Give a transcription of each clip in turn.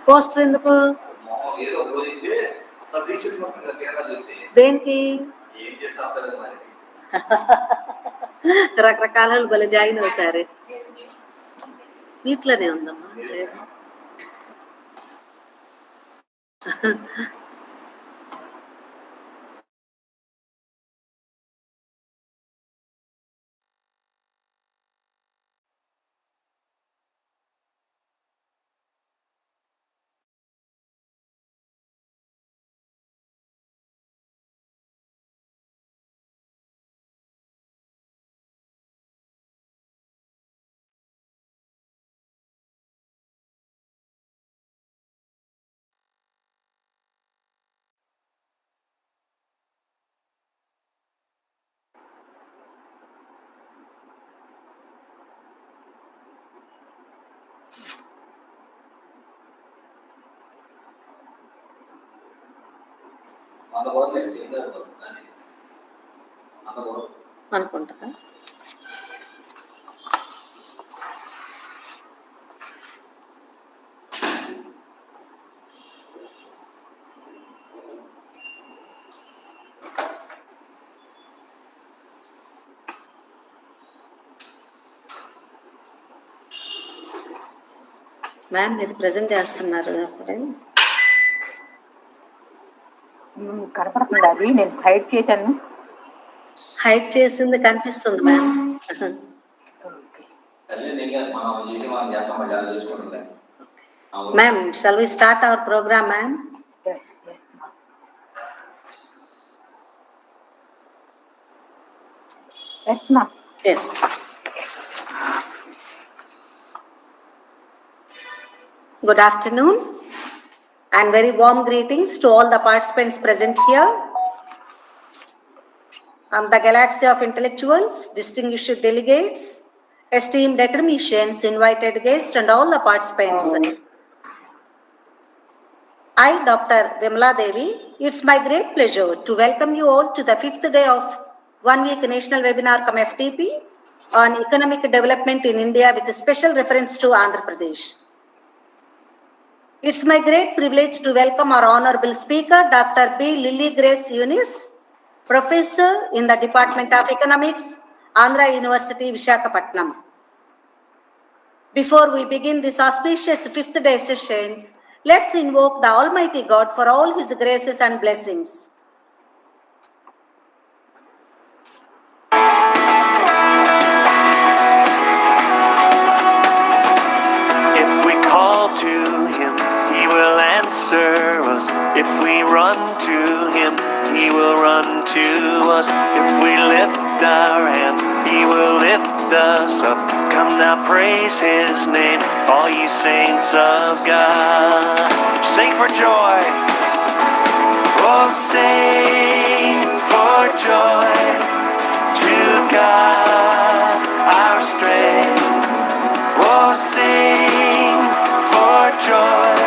Poster ఎందుకు? దేనికి? రకరకాల భలే జాయిన్ అవుతారు. వీటిలోనే ఉందమ్మా. అనుకుంటా. మ్యామ్ ఇది ప్రజెంట్ చేస్తున్నారు అప్పుడే కనపడకుండా అది నేను హైడ్ చేశాను. హైడ్ చేసింది కనిపిస్తుంది ma'am. Ma'am shall we start our program, ma'am? Yes, ma'am. Yes, ma'am. Yes. Good afternoon and very warm greetings to all the participants present here. The galaxy of intellectuals, distinguished delegates, esteemed academicians, invited guests, and all the participants. I, Dr. Vimla Devi, it's my great pleasure to welcome you all to the 5th day of one-week national webinar come FDP on economic development in India with a special reference to Andhra Pradesh. It's my great privilege to welcome our honorable speaker, Dr. B. Lily Grace Eunice, Professor in the Department of Economics, Andhra University, Visakhapatnam. Before we begin this auspicious 5th day session, let's invoke the Almighty God for all His graces and blessings. If we call to Him, He will answer us. If we run to Him, He will run to us. If we lift our hands, He will lift us up. Come now, praise His name, all ye saints of God. Sing for joy. Oh, sing for joy to God, our strength. Oh, sing for joy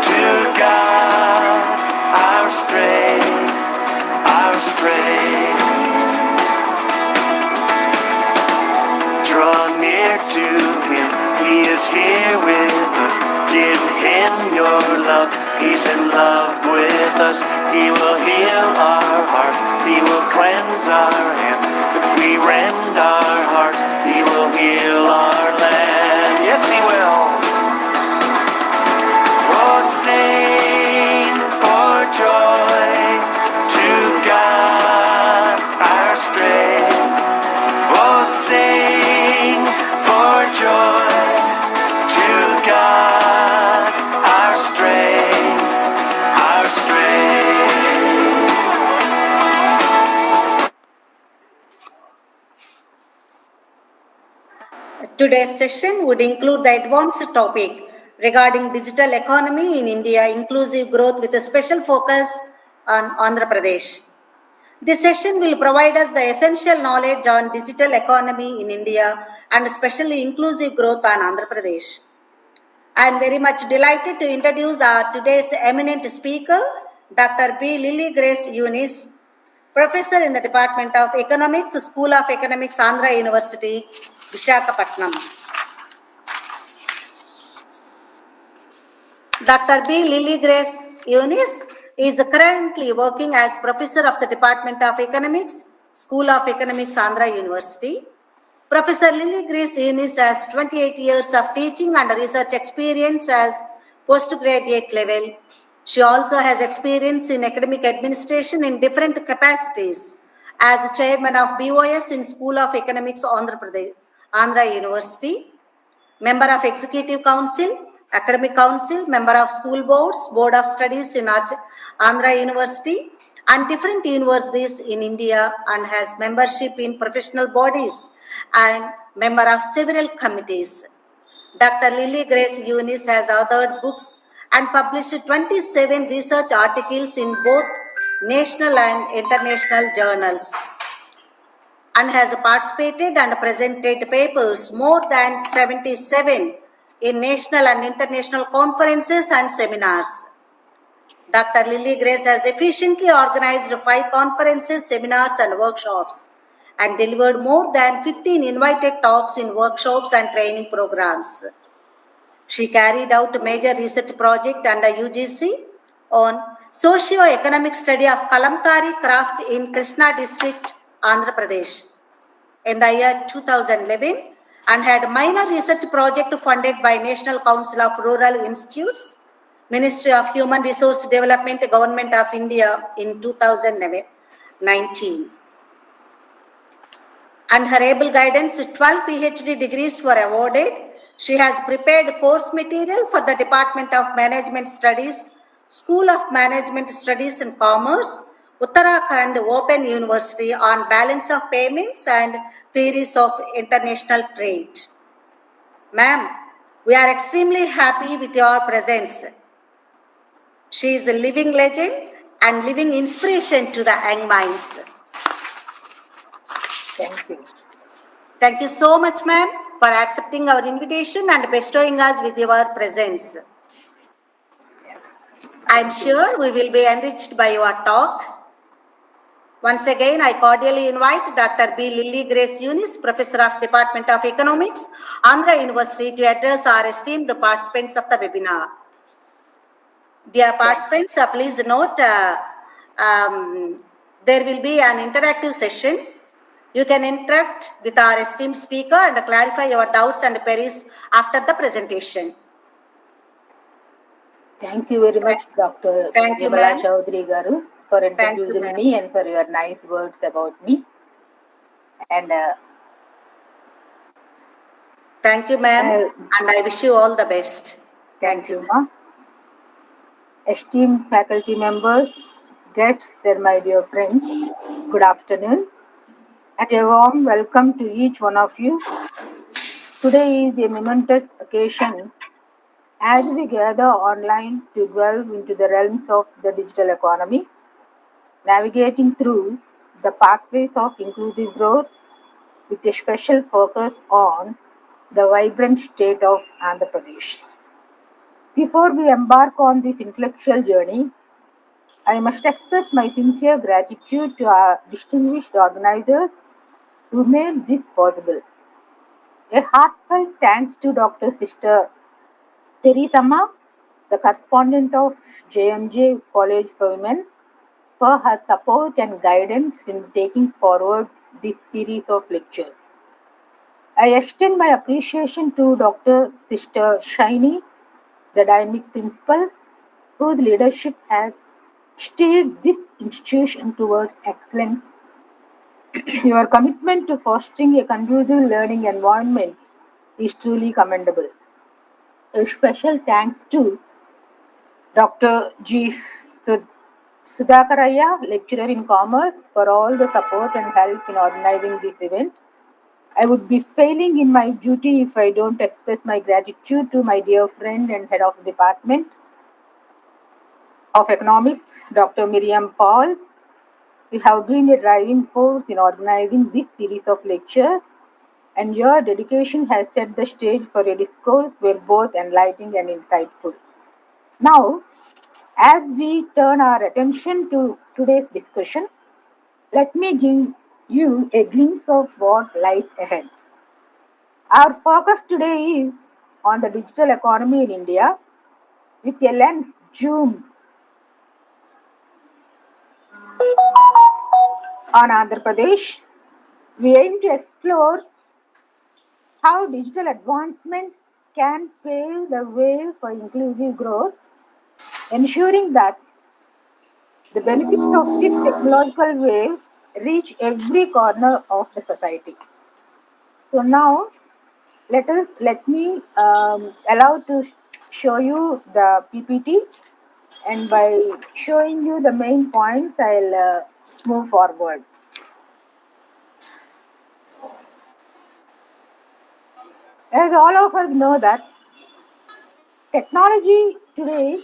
to God, our strength, our strength. Draw near to Him, He is here with us. Give Him your love, He's in love with us. He will heal our hearts, He will cleanse our hands. If we rend our hearts, He will heal our land. Yes, He will. Oh, sing for joy to God, our strength. Oh, sing for joy to God, our strength, our strength. Today's session would include the advanced topic regarding digital economy in India, inclusive growth with a special focus on Andhra Pradesh. This session will provide us the essential knowledge on digital economy in India and especially inclusive growth on Andhra Pradesh. I am very much delighted to introduce our today's eminent speaker, Dr. B. Lily Grace Eunice, Professor in the Department of Economics, School of Economics, Andhra University, Visakhapatnam. Dr. B. Lily Grace Eunice is currently working as Professor of the Department of Economics, School of Economics, Andhra University. Professor Lily Grace Eunice has 28 years of teaching and research experience as postgraduate level. She also has experience in academic administration in different capacities as chairman of BOS in School of Economics, Andhra University, member of Executive Council, Academic Council, member of School Boards, Board of Studies in Andhra University, and different universities in India, and has membership in professional bodies and member of several committees. Dr. Lily Grace Eunice has authored books and published 27 research articles in both national and international journals, and has participated and presented papers more than 77 in national and international conferences and seminars. Dr. Lily Grace has efficiently organized 5 conferences, seminars, and workshops, and delivered more than 15 invited talks in workshops and training programs. She carried out a major research project under UGC on socio-economic study of Kalamkari craft in Krishna district, Andhra Pradesh, in the year 2011, and had minor research project funded by National Council of Rural Institutes, Ministry of Human Resource Development, Government of India in 2019. And her able guidance, 12 PhD degrees were awarded. She has prepared course material for the Department of Management Studies, School of Management Studies and Commerce, Uttarakhand Open University on balance of payments and theories of international trade. Ma'am, we are extremely happy with your presence. She is a living legend and living inspiration to the young minds. Thank you. Thank you so much, ma'am, for accepting our invitation and bestowing us with your presence. I am sure we will be enriched by your talk. Once again, I cordially invite Dr. B. Lily Grace Eunice, Professor of Department of Economics, Andhra University, to address our esteemed participants of the webinar. Dear participants, please note there will be an interactive session. You can interact with our esteemed speaker and clarify your doubts and queries after the presentation. Thank you very much, Dr. Thank you, Vimala ma'am. Chaudhary Garu, for Thank you, introducing ma'am. me and for your nice words about me. And Thank you, ma'am, and I wish you all the best. thank you, ma. Esteemed faculty members, guests, and my dear friends, good afternoon, and a warm welcome to each one of you. Today is a momentous occasion as we gather online to delve into the realms of the digital economy, navigating through the pathways of inclusive growth with a special focus on the vibrant state of Andhra Pradesh. Before we embark on this intellectual journey, I must express my sincere gratitude to our distinguished organizers who made this possible. A heartfelt thanks to Dr. Sister Teresama, the correspondent of JMJ College for Women, for her support and guidance in taking forward this series of lectures. I extend my appreciation to Dr. Sister Shiny, the dynamic principal, whose leadership has steered this institution towards excellence. Your commitment to fostering a conducive learning environment is truly commendable. A special thanks to Dr. G. Sudhakaraya, lecturer in commerce, for all the support and help in organizing this event. I would be failing in my duty if I don't express my gratitude to my dear friend and head of the Department of Economics, Dr. Miriam Paul. You have been a driving force in organizing this series of lectures, and your dedication has set the stage for a discourse where both enlightening and insightful. Now, as we turn our attention to today's discussion, let me give you a glimpse of what lies ahead. Our focus today is on the digital economy in India with a lens zoom on Andhra Pradesh. We aim to explore how digital advancements can pave the way for inclusive growth, ensuring that the benefits of this technological wave reach every corner of the society. So now let me allow to show you the PPT, and by showing you the main points, I'll move forward. As all of us know that technology today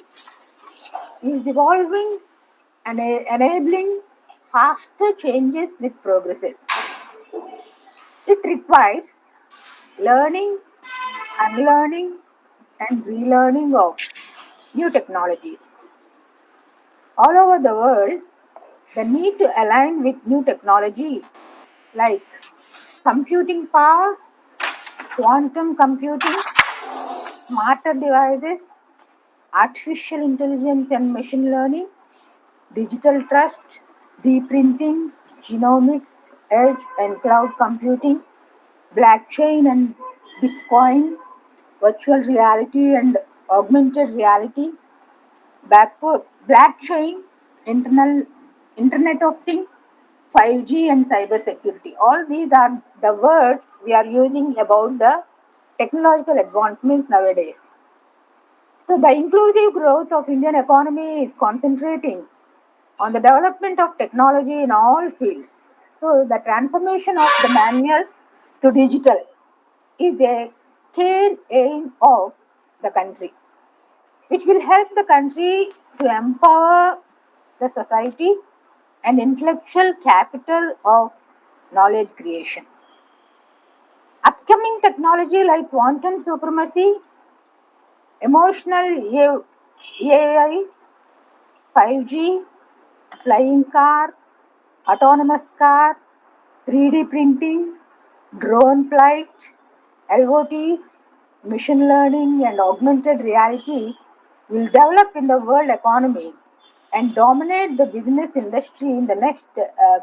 is evolving and enabling faster changes with progresses. It requires learning, unlearning, and relearning of new technologies. All over the world, the need to align with new technology like computing power, quantum computing, smarter devices, artificial intelligence and machine learning, digital trust, deep printing, genomics, edge and cloud computing, blockchain and Bitcoin, virtual reality and augmented reality, blockchain, Internet of Things, 5G and cybersecurity. All these are the words we are using about the technological advancements nowadays. So the inclusive growth of Indian economy is concentrating on the development of technology in all fields. So the transformation of the manual to digital is a key aim of the country, which will help the country to empower the society and intellectual capital of knowledge creation. Upcoming technology like quantum supremacy, emotional AI, 5G, flying car, autonomous car, 3D printing, drone flight, LOTs, machine learning, and augmented reality will develop in the world economy and dominate the business industry in the next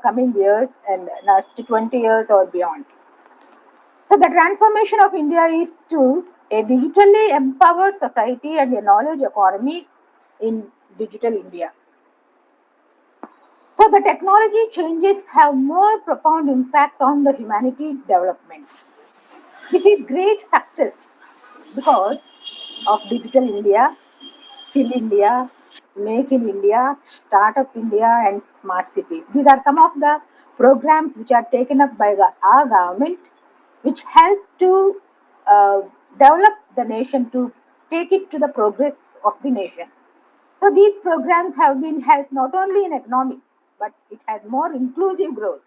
coming years and next 20 years or beyond. So, the transformation of India is to a digitally empowered society and a knowledge economy in digital India. So, the technology changes have more profound impact on the humanity development. This is great success because of Digital India, Skill India, Make in India, Startup India, and Smart Cities. These are some of the programs which are taken up by our government, which help to uh, develop the nation, to take it to the progress of the nation. So these programs have been helped not only in economic, but it has more inclusive growth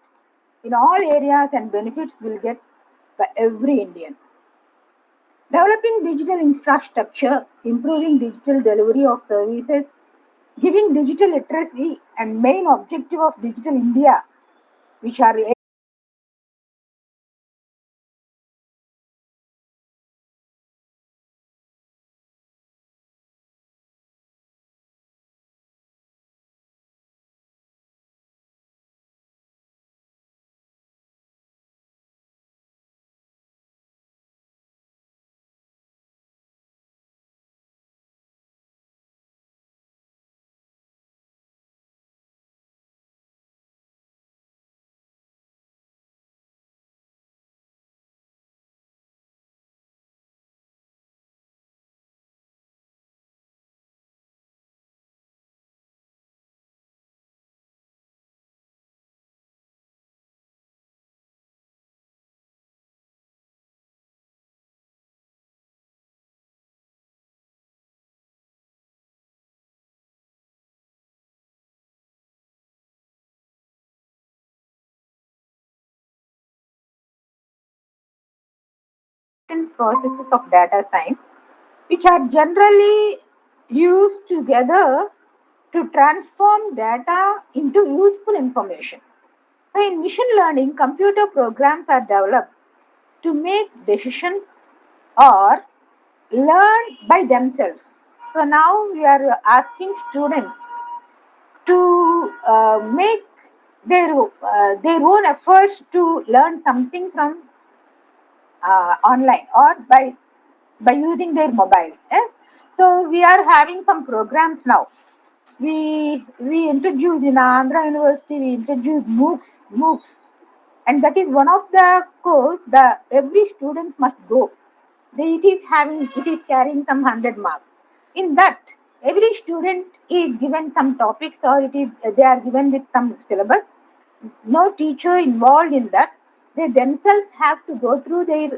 in all areas, and benefits will get by every Indian. Developing digital infrastructure, improving digital delivery of services, giving digital literacy and main objective of Digital India, which are processes of data science, which are generally used together to transform data into useful information. So in machine learning, computer programs are developed to make decisions or learn by themselves. So now we are asking students to make their own efforts to learn something from online or by using their mobiles. So we are having some programs now. We introduce in Andhra University. We introduce MOOCs, and that is one of the course that every student must go. It is carrying some 100 marks. In that, every student is given some topics, or they are given with some syllabus. No teacher involved in that. They themselves have to go through their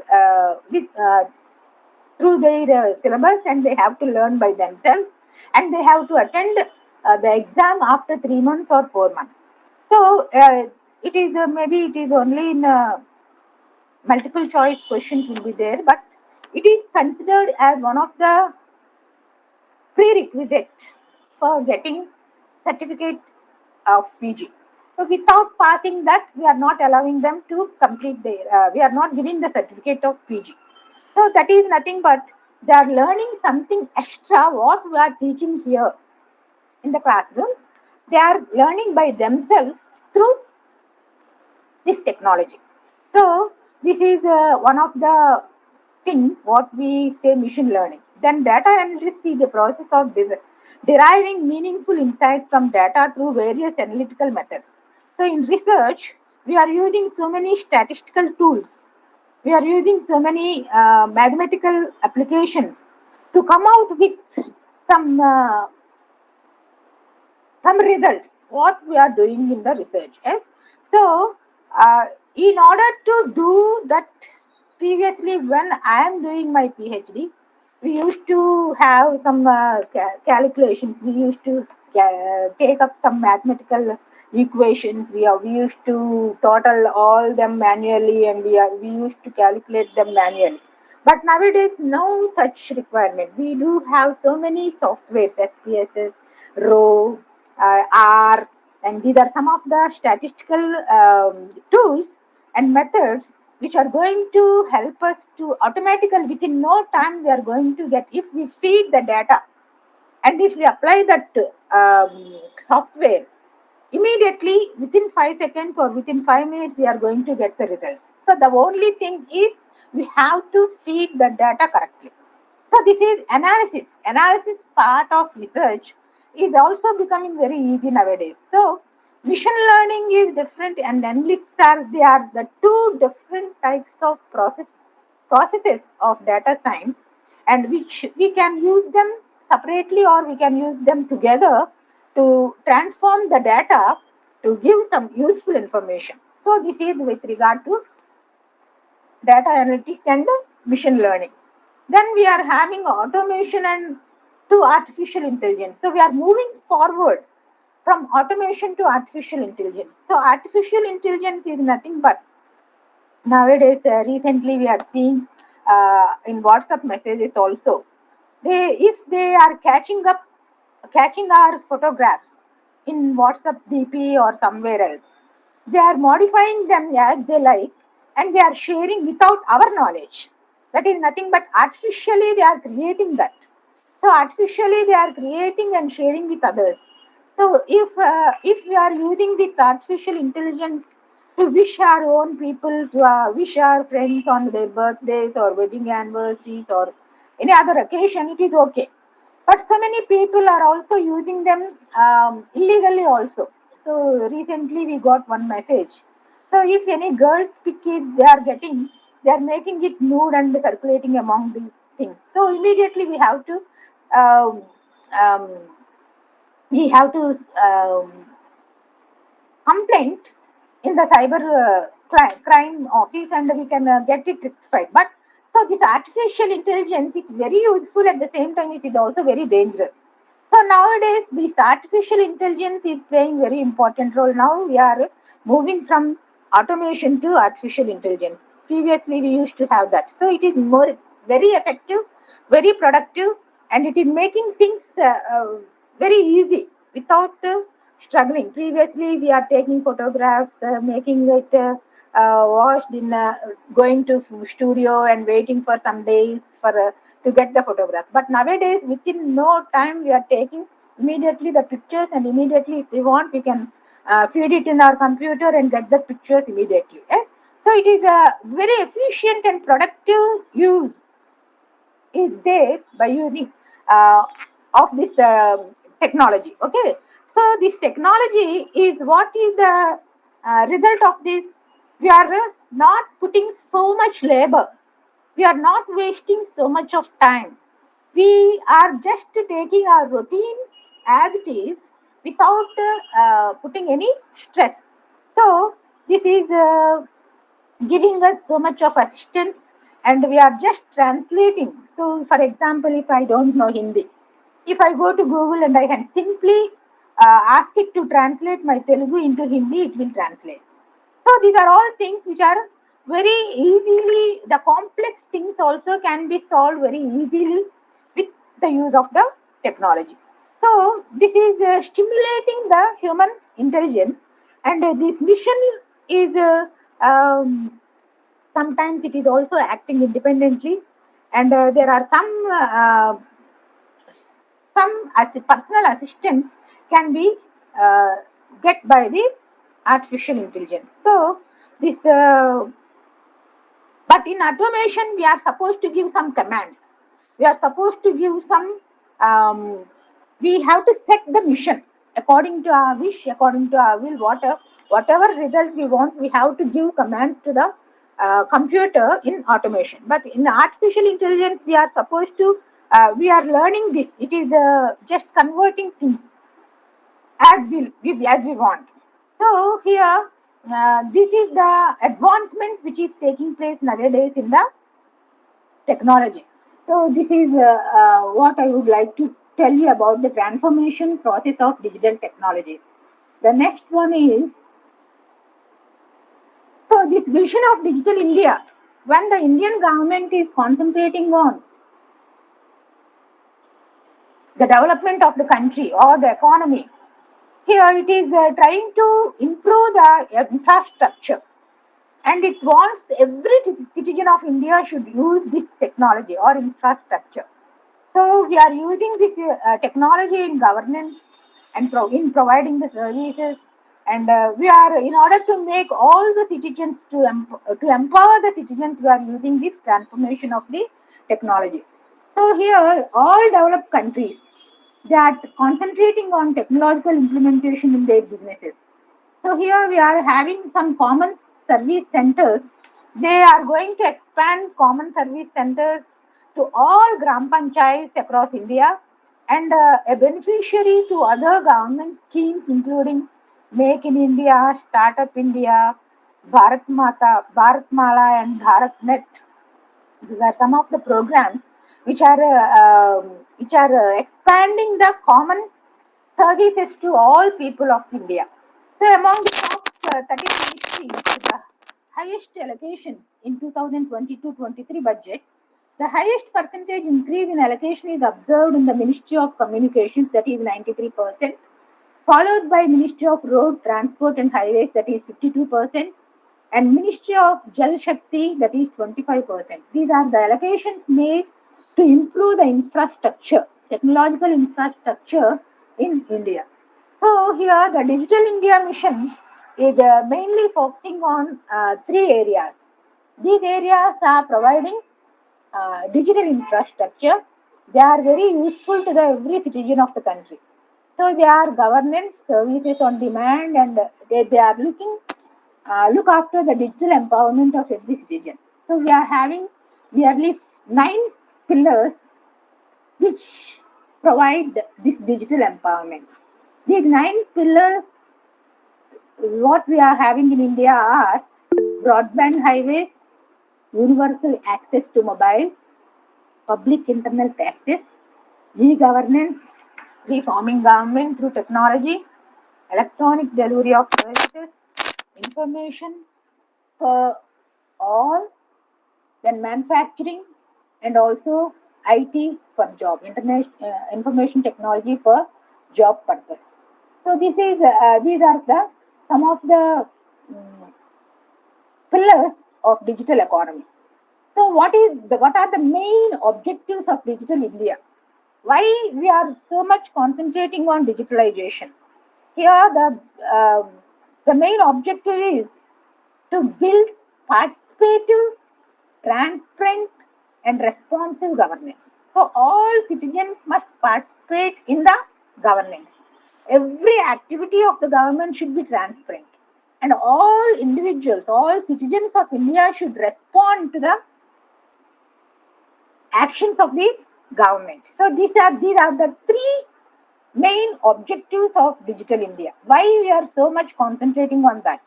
syllabus, and they have to learn by themselves, and they have to attend the exam after 3 months or 4 months. So maybe it is only in multiple choice questions will be there, but it is considered as one of the prerequisite for getting certificate of PG. So without passing that, we are not allowing them to complete we are not giving the certificate of PG. So that is nothing but they are learning something extra what we are teaching here in the classroom. They are learning by themselves through this technology. So this is one of the thing what we say machine learning. Then data analytics is the process of deriving meaningful insights from data through various analytical methods. So in research, we are using so many statistical tools. We are using so many mathematical applications to come out with some results what we are doing in the research. Yes? So in order to do that, previously when I am doing my PhD, we used to have some calculations. We used to take up some mathematical equations. We used to total all them manually, and we used to calculate them manually. But nowadays, no such requirement. We do have so many softwares, SPSS, RO, R, and these are some of the statistical tools and methods which are going to help us to automatically, within no time, we are going to get, if we feed the data and if we apply that software, immediately within 5 seconds or within 5 minutes, we are going to get the results. So the only thing is we have to feed the data correctly. So this is analysis. Analysis part of research is also becoming very easy nowadays. So machine learning is different, and analytics are the two different types of processes of data science, and which we can use them separately or we can use them together to transform the data to give some useful information. So this is with regard to data analytics and machine learning. Then we are having automation and to artificial intelligence. So we are moving forward from automation to artificial intelligence. So artificial intelligence is nothing but nowadays, recently we are seeing in WhatsApp messages also. If they are catching our photographs in WhatsApp DP or somewhere else, they are modifying them as they like, and they are sharing without our knowledge. That is nothing but artificially they are creating that. So artificially they are creating and sharing with others. So if we are using this artificial intelligence to wish our own people, to wish our friends on their birthdays or wedding anniversaries or any other occasion, it is okay. But so many people are also using them illegally also. So recently we got one message. So if any girls pic is they are making it nude and circulating among these things. So immediately um, um, we have to complaint in the cyber crime office, and we can get it rectified. But so this artificial intelligence is very useful, at the same time it is also very dangerous. So nowadays this artificial intelligence is playing very important role. Now we are moving from automation to artificial intelligence. Previously we used to have that. So it is very effective, very productive, and it is making things very easy without struggling. Previously, we are taking photographs, making it washed in going to studio and waiting for some days for to get the photograph. But nowadays, within no time, we are taking immediately the pictures, and immediately, if we want, we can feed it in our computer and get the pictures immediately. So it is a very efficient and productive use is there by using uh, of this technology. Okay, so this technology is what is the result of this. We are not putting so much labor, we are not wasting so much of time, we are just taking our routine as it is without putting any stress. So this is giving us so much of assistance, and we are just translating. So for example, if I don't know Hindi, if I go to Google and I can simply ask it to translate my Telugu into Hindi, it will translate. So these are all things which are very easily, the complex things also can be solved very easily with the use of the technology. So this is stimulating the human intelligence, and this mission is sometimes it is also acting independently, and there are some personal assistance can be uh, get by the artificial intelligence. So this but in automation, we are supposed to give some commands. We are supposed to give some, we have to set the mission according to our wish, according to our will, whatever result we want, we have to give command to the computer in automation. But in artificial intelligence, we are supposed to, we are learning this. It is just converting things as we want. So here, this is the advancement which is taking place nowadays in the technology. So this is what I would like to tell you about the transformation process of digital technologies. The next one is, so this vision of digital India, when the Indian government is concentrating on the development of the country or the economy, here it is trying to improve the infrastructure, and it wants every citizen of India should use this technology or infrastructure. So we are using this technology in governance and in providing the services, and we are, in order to make all the citizens to empower the citizens, we are using this transformation of the technology. So here, all developed countries, they are concentrating on technological implementation in their businesses. So here we are having some common service centers. They are going to expand common service centers to all gram panchayats across India, and a beneficiary to other government schemes including Make in India, Startup India, Bharat Mata, Bharat Mala, and Bharat Net. These are some of the programs which are expanding the common services to all people of India. So among the top 30 ministries with the highest allocations in 2022-23 budget, the highest percentage increase in allocation is observed in the Ministry of Communications, that is 93%, followed by Ministry of Road Transport and Highways, that is 52%, and Ministry of Jal Shakti, that is 25%. These are the allocations made to improve the infrastructure, technological infrastructure in India. So here the Digital India mission is mainly focusing on three areas. These areas are providing digital infrastructure. They are very useful to the every citizen of the country. So they are governance services on demand, and they are look after the digital empowerment of every citizen. So we are having nearly 9 pillars which provide this digital empowerment. These 9 pillars, what we are having in India are broadband highways, universal access to mobile, public internet access, e-governance, reforming government through technology, electronic delivery of services, information for all, then manufacturing, and also IT for job, internet, information technology for job purpose. So these are the some of the pillars of digital economy. So what are the main objectives of digital India? Why we are so much concentrating on digitalization? Here the main objective is to build participative, transparent, and responsive governance. So all citizens must participate in the governance. Every activity of the government should be transparent, and all individuals, all citizens of India should respond to the actions of the government. So these are the three main objectives of digital India. Why we are so much concentrating on that?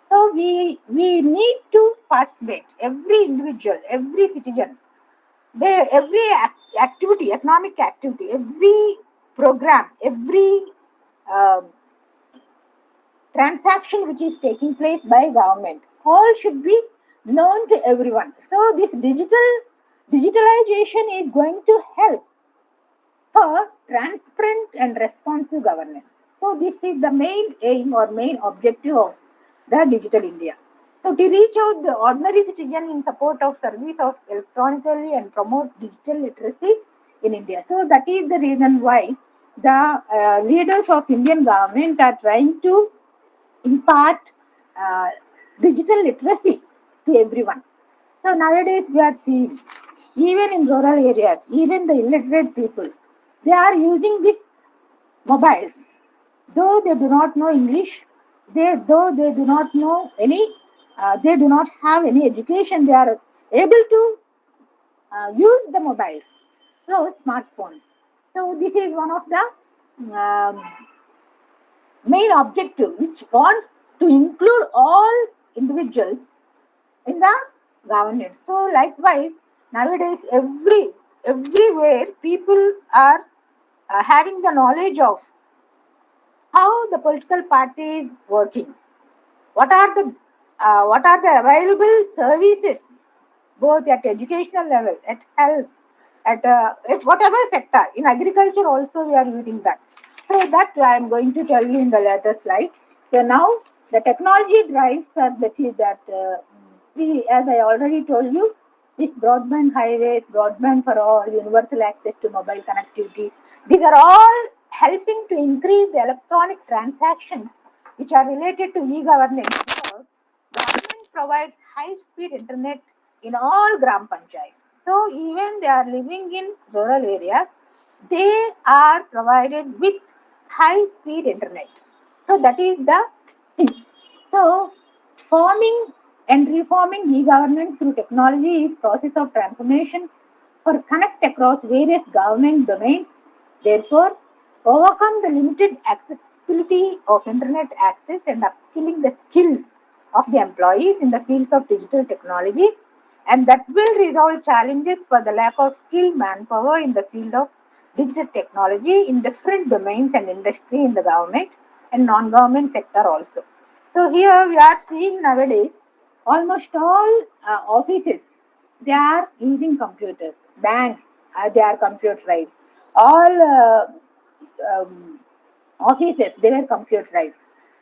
So we need to participate. Every individual, every citizen, every activity, economic activity, every program, every uh, transaction which is taking place by government, all should be known to everyone. So this digitalization is going to help for transparent and responsive governance. So this is the main aim or main objective of the Digital India. So to reach out the ordinary citizen in support of service of electronically and promote digital literacy in India. So that is the reason why the leaders of Indian government are trying to impart uh, digital literacy to everyone. So nowadays we are seeing, even in rural areas, even the illiterate people, they are using these mobiles. Though they do not know English, though they do not know they do not have any education, they are able to use the mobiles, so smartphones. So this is one of the main objective which wants to include all individuals in the governance. So likewise, nowadays everywhere people are having the knowledge of how the political party is working. What are the available services, both at educational level, at health, at whatever sector. In agriculture also we are using that. So that I am going to tell you in the later slide. So now the technology drives are as I already told you, this broadband highways, broadband for all, universal access to mobile connectivity, these are all helping to increase the electronic transactions which are related to e-governance. Because government provides high-speed internet in all gram panchayats. So even they are living in rural area, they are provided with high-speed internet. So that is the thing. So forming and reforming e-government through technology is process of transformation for connect across various government domains. Therefore, overcome the limited accessibility of internet access and upskilling the skills of the employees in the fields of digital technology, and that will resolve challenges for the lack of skilled manpower in the field of digital technology in different domains and industry in the government and non-government sector also. So here we are seeing nowadays almost all offices, they are using computers. Banks, they are computerized. All um, offices, they were computerized.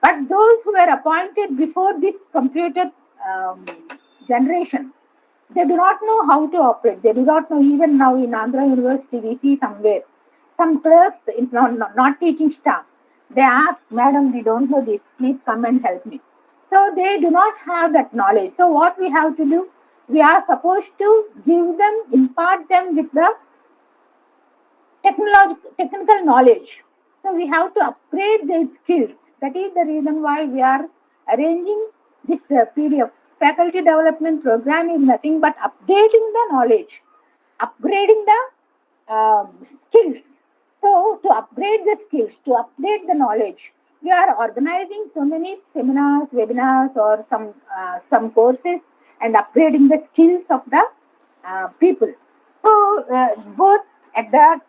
But those who were appointed before this computer um, generation, they do not know how to operate. They do not know. Even now in Andhra University, we see somewhere some clerks, not teaching staff. They ask, Madam, we don't know this. Please come and help me. So they do not have that knowledge. So what we have to do? We are supposed to give them, impart them with the technical knowledge. So we have to upgrade their skills. That is the reason why we are arranging this PDF. Faculty development program is nothing but updating the knowledge, upgrading the skills. So to upgrade the skills, to update the knowledge, we are organizing so many seminars, webinars, or some courses, and upgrading the skills of the people. So both at the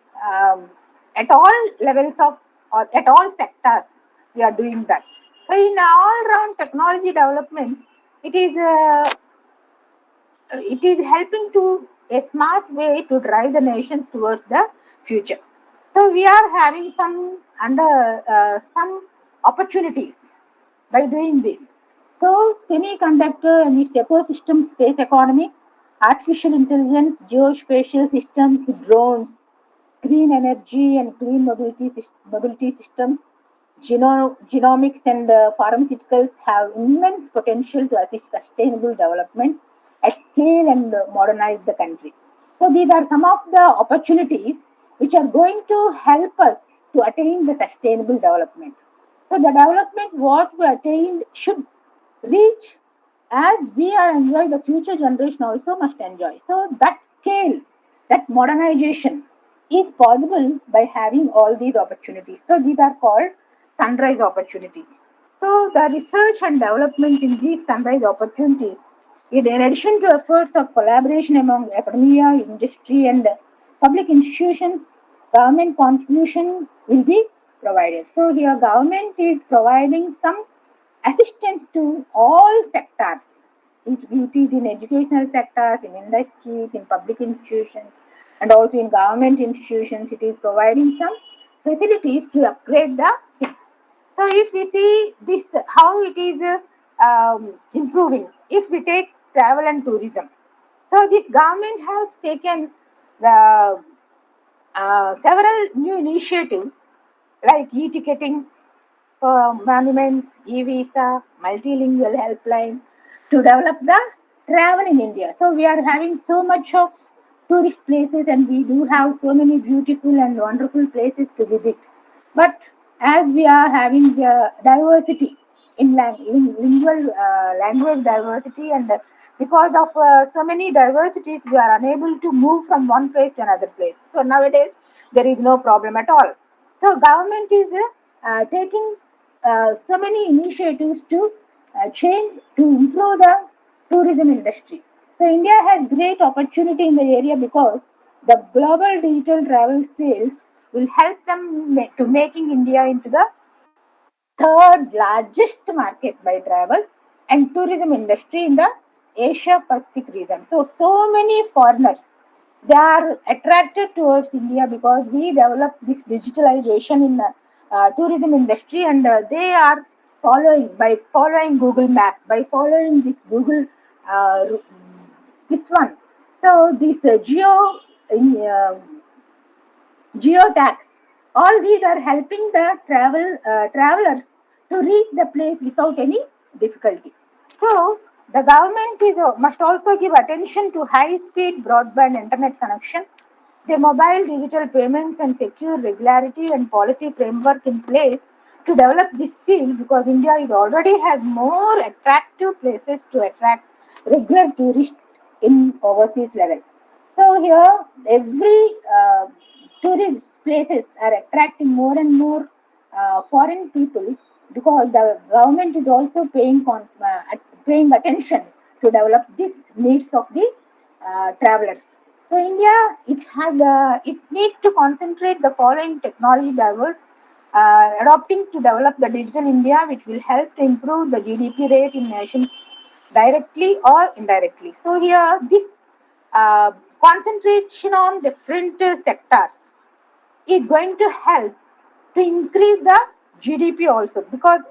at all levels of or at all sectors, we are doing that. So in all round technology development, it is helping to a smart way to drive the nation towards the future. So we are having some opportunities by doing this. So semiconductor and its ecosystem, space economy, artificial intelligence, geospatial systems, drones, green energy and clean mobility systems, genomics and pharmaceuticals have immense potential to assist sustainable development at scale and modernize the country. So these are some of the opportunities which are going to help us to attain the sustainable development. So the development what we attained should reach as we are enjoy, the future generation also must enjoy. So that scale, that modernization is possible by having all these opportunities. So these are called sunrise opportunities. So the research and development in these sunrise opportunities, in addition to efforts of collaboration among academia, industry, and public institutions, government contribution will be provided. So here government is providing some assistance to all sectors. It is in educational sectors, in industries, in public institutions, and also in government institutions. It is providing some facilities to upgrade the thing. So if we see this, how it is improving, if we take travel and tourism, so this government has taken the several new initiatives like e-ticketing, monuments, e-visa, multilingual helpline to develop the travel in India. So we are having so much of tourist places and we do have so many beautiful and wonderful places to visit. But as we are having diversity in lingual language diversity and because of so many diversities, we are unable to move from one place to another place. So nowadays there is no problem at all. So government is taking so many initiatives to change to improve the tourism industry. So India has great opportunity in the area because the global digital travel sales will help them to making India into the third largest market by travel and tourism industry in the Asia Pacific region. So many foreigners they are attracted towards India because we developed this digitalization in the tourism industry, and they are following Google Map, by following this Google uh, this one. So this geotags, all these are helping the travelers to reach the place without any difficulty. So the government must also give attention to high speed broadband internet connection, the mobile digital payments and secure regularity and policy framework in place to develop this field, because India is already has more attractive places to attract regular tourists in overseas level. So here every tourist places are attracting more and more foreign people because the government is also paying attention to develop these needs of the travelers. So India, it needs to concentrate the following technology diverse, adopting to develop the digital India, which will help to improve the GDP rate in nations directly or indirectly. So here, this uh, concentration on different sectors is going to help to increase the GDP also, because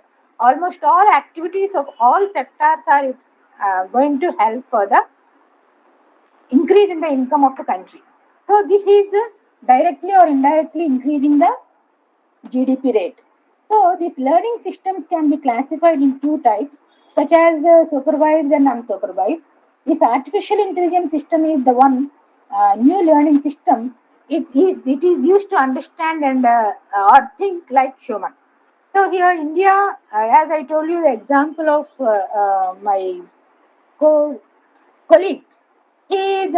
almost all activities of all sectors are going to help for the increase in the income of the country. So this is directly or indirectly increasing the GDP rate. So these learning systems can be classified in two types, such as supervised and unsupervised. This artificial intelligence system is the one new learning system. It is used to understand and or think like human. So here India, as I told you, the example of my co- colleague, he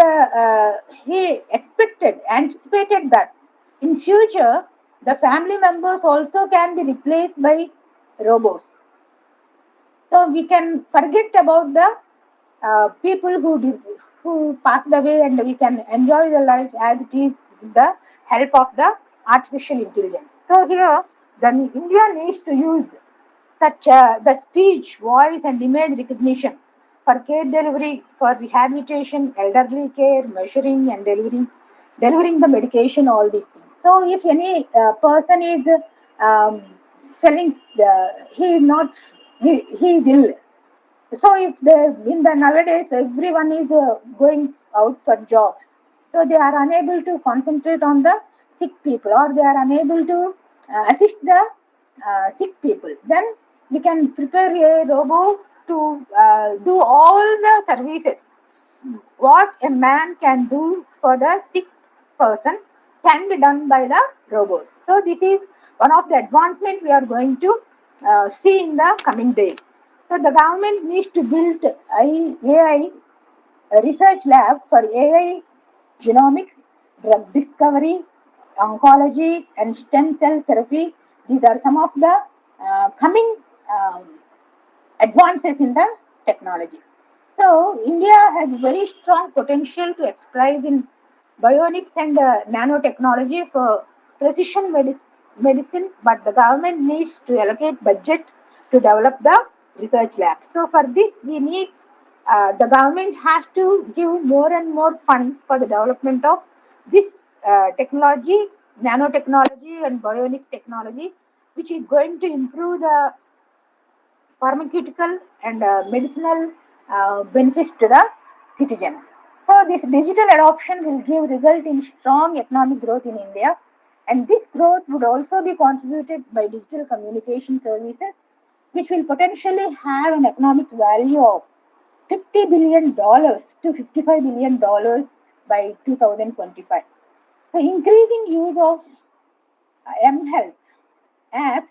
anticipated that in future the family members also can be replaced by robots. So we can forget about the people who passed away, and we can enjoy the life as it is with the help of the artificial intelligence. So here, then India needs to use such the speech, voice, and image recognition for care delivery, for rehabilitation, elderly care, measuring and delivering the medication, all these things. So if any person is selling, he is not, he is ill. So if in the nowadays everyone is going out for jobs, so they are unable to concentrate on the sick people, or they are unable to assist the sick people. Then we can prepare a robot to do all the services. What a man can do for the sick person can be done by the robots. So this is one of the advancements we are going to see in the coming days. So the government needs to build AI research lab for AI genomics, drug discovery, oncology, and stem cell therapy. These are some of the coming advances in the technology. So India has very strong potential to exploit in bionics and nanotechnology for precision medicine, but the government needs to allocate budget to develop the research lab. So for this, we need the government has to give more and more funds for the development of this technology, nanotechnology and bionic technology, which is going to improve the pharmaceutical and medicinal benefits to the citizens. So this digital adoption will give result in strong economic growth in India, and this growth would also be contributed by digital communication services, which will potentially have an economic value of $50 billion to $55 billion by 2025. So increasing use of mHealth apps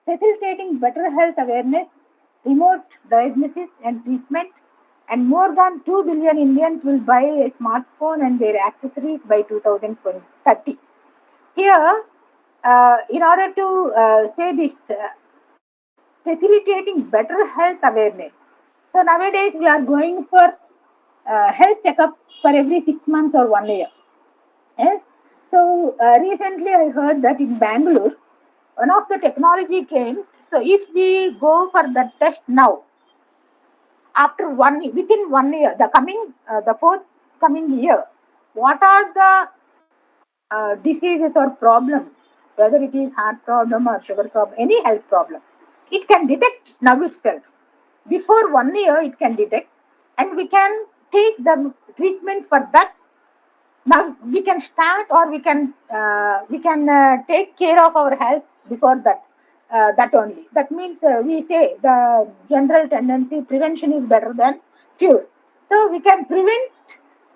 facilitating better health awareness, remote diagnosis and treatment, and more than 2 billion Indians will buy a smartphone and their accessories by 2030. Here, in order to say this, facilitating better health awareness. So nowadays we are going for health checkup for every 6 months or 1 year. Yes? So recently I heard that in Bangalore, one of the technology came. So if we go for the test now, after within 1 year, the forthcoming year, what are the diseases or problems, whether it is heart problem or sugar problem, any health problem, it can detect now itself. Before 1 year, it can detect, and we can take the treatment for that. Now we can start, or we can take care of our health before that. That only. That means we say the general tendency prevention is better than cure. So we can prevent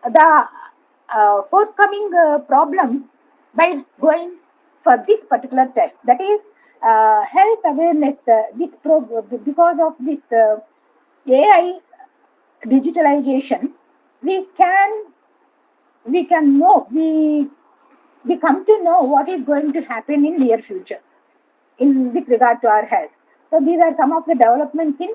the forthcoming problems by going for this particular test. That is health awareness. Because of this AI digitalization, we can know, we come to know what is going to happen in near future in with regard to our health. So these are some of the developments in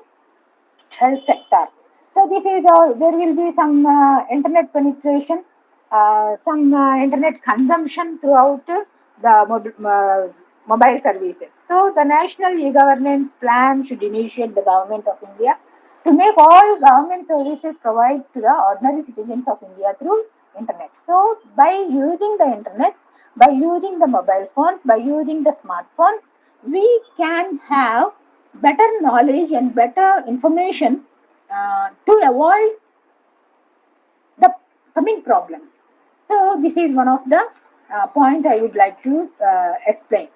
health sector. So this is there will be some internet penetration, some internet consumption throughout the mobile services. So the national e-governance plan should initiate the government of India to make all government services provide to the ordinary citizens of India through internet. So by using the internet, by using the mobile phones, by using the smartphones, we can have better knowledge and better information to avoid the coming problems. So this is one of the point I would like to explain.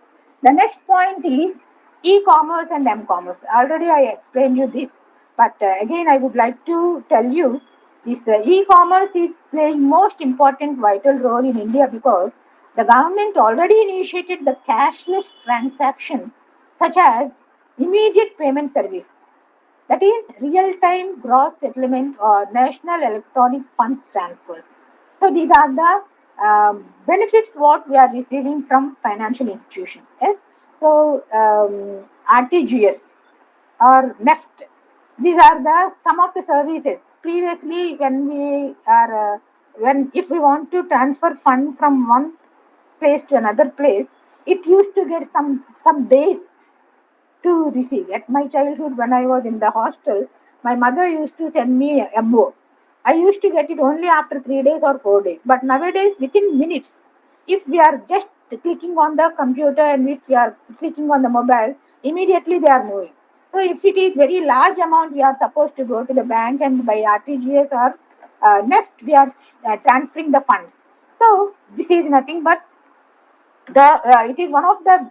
The next point is e-commerce and m-commerce. Already I explained you this, but again I would like to tell you this e-commerce is playing most important vital role in India because the government already initiated the cashless transaction such as immediate payment service, that is real-time gross settlement or national electronic funds transfers. So these are the benefits what we are receiving from financial institutions. Yes? So RTGS or NEFT, these are the some of the services. Previously, when if we want to transfer fund from one place to another place, it used to get some days to receive. At my childhood, when I was in the hostel, My mother used to send me a MO. I used to get it only after 3 days or 4 days. But nowadays, within minutes, if we are just clicking on the computer and if we are clicking on the mobile, immediately they are moving. So if it is very large amount, we are supposed to go to the bank and by RTGS or NEFT, we are transferring the funds. So this is nothing but it is one of the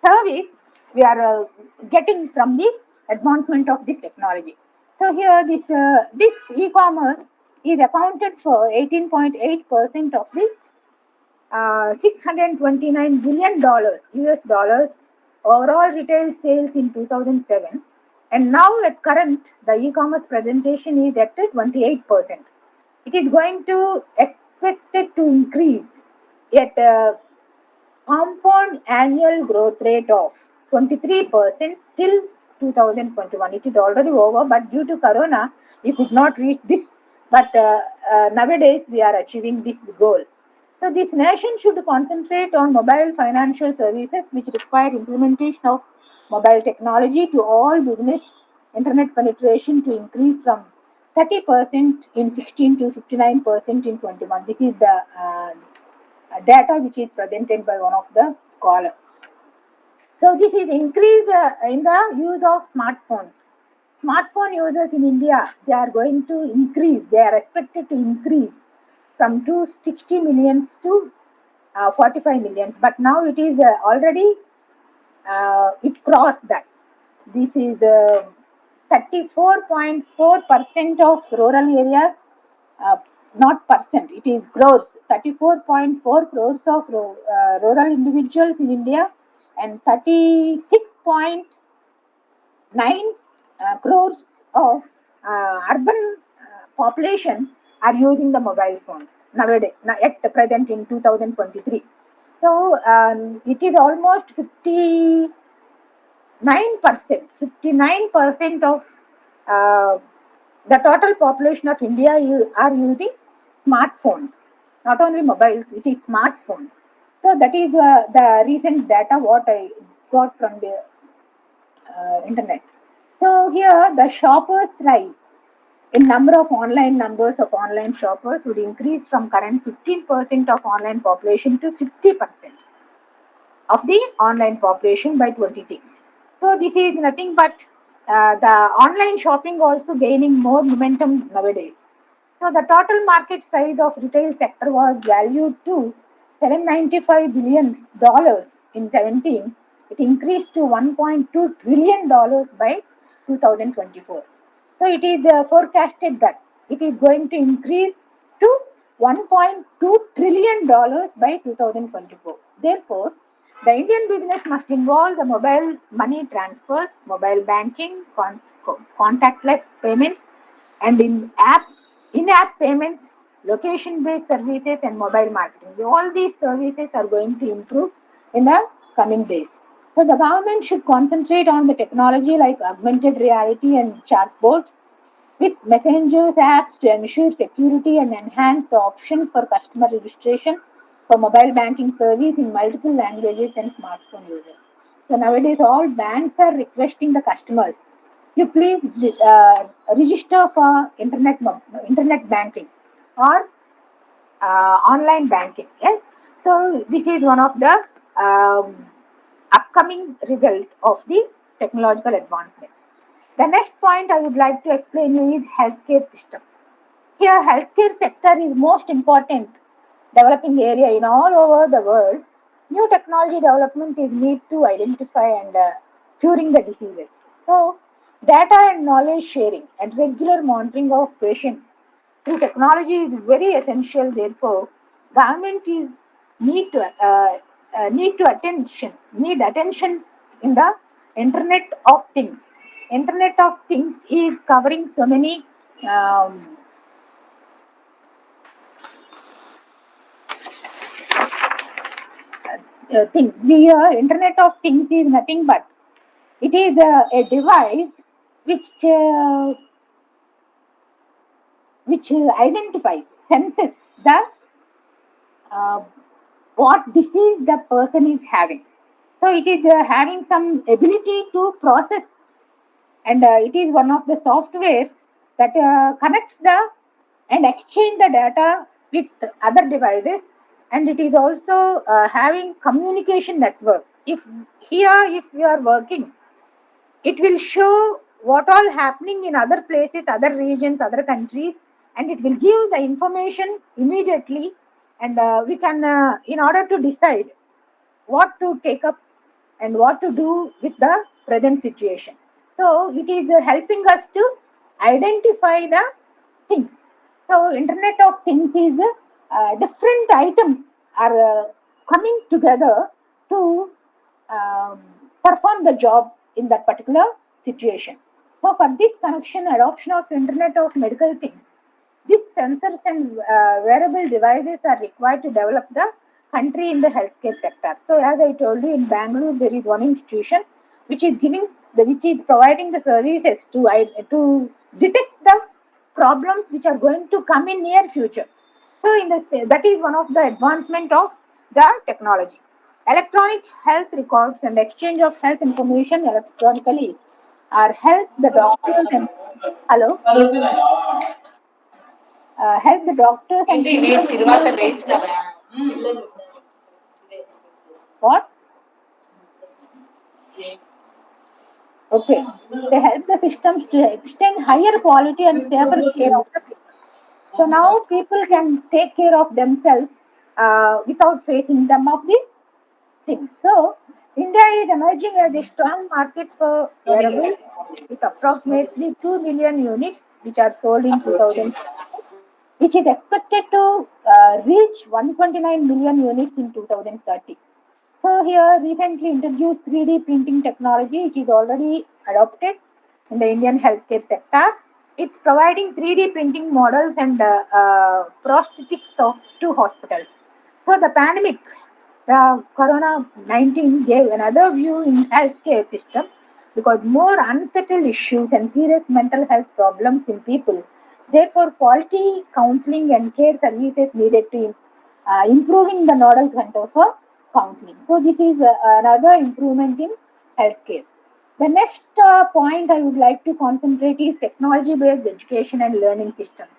service we are getting from the advancement of this technology. So here this e-commerce is accounted for 18.8% of the $629 billion US dollars overall retail sales in 2007, and now at current the e-commerce presentation is at 28%. It is going to expected to increase at compound annual growth rate of 23% till 2021. It is already over, but due to Corona, we could not reach this. But nowadays, we are achieving this goal. So, this nation should concentrate on mobile financial services which require implementation of mobile technology to all business internet penetration to increase from 30% in 16 to 59% in 21. This is the data which is presented by one of the scholars. So this is increase in the use of smartphones. Smartphone users in India, they are going to increase, they are expected to increase from 260 millions to 45 millions. But now it is already, it crossed that. This is 34.4% of rural areas, not percent, it is crores, 34.4 crores of rural individuals in India and 36.9 crores of urban population are using the mobile phones nowadays, at present in 2023. So it is almost 59% of the total population of India are using smartphones, not only mobiles, it is smartphones. So that is the recent data what I got from the internet. So here the shoppers rise in number of online numbers of online shoppers would increase from current 15% of online population to 50% of the online population by 26. So this is nothing but the online shopping also gaining more momentum nowadays. So the total market size of retail sector was valued to $795 billion in 17. It increased to $1.2 trillion by 2024. So it is forecasted that it is going to increase to $1.2 trillion by 2024. Therefore, the Indian business must involve the mobile money transfers, mobile banking, contactless payments, and in-app payments, location-based services, and mobile marketing. All these services are going to improve in the coming days. So the government should concentrate on the technology like augmented reality and chatbots with messengers apps to ensure security and enhance the options for customer registration for mobile banking service in multiple languages and smartphone users. So nowadays all banks are requesting the customers, you please register for internet banking or online banking. Yes? So this is one of the upcoming result of the technological advancement. The next point I would like to explain you is healthcare system. Here, healthcare sector is most important developing area in all over the world. New technology development is need to identify and curing the diseases. So, data and knowledge sharing and regular monitoring of patients through technology is very essential. Therefore, government is need to need attention in the Internet of Things. Internet of Things is covering so many things. The Internet of Things is nothing but it is a device which identifies, senses the uh, what disease the person is having. So it is having some ability to process and it is one of the software that connects the and exchange the data with other devices, and it is also having communication network. If you are working, it will show what all happening in other places, other regions, other countries, and it will give the information immediately, and we can in order to decide what to take up and what to do with the present situation. So it is helping us to identify the things. So Internet of Things is different items are coming together to um, perform the job in that particular situation. So for this connection, adoption of Internet of Medical Things, these sensors and wearable devices are required to develop the country in the healthcare sector. So, as I told you, in Bangalore there is one institution which is providing the services to detect the problems which are going to come in near future. So, that is one of the advancement of the technology. Electronic health records and exchange of health information electronically are help the doctors and hello help the doctors and clinical what? Okay. They help the systems to extend higher quality and safer care of the people. So now people can take care of themselves without facing them of the things. So India is emerging as a strong market for wearables with approximately 2 million units which are sold in 2000, which is expected to reach 129 million units in 2030. So here recently introduced 3D printing technology, which is already adopted in the Indian healthcare sector. It's providing 3D printing models and prosthetics to hospitals. So the pandemic, the Corona-19 gave another view in healthcare system because more unsettled issues and serious mental health problems in people. Therefore, quality counseling and care services needed to improving the nodal center for counseling. So this is another improvement in healthcare. The next point I would like to concentrate is technology-based education and learning systems.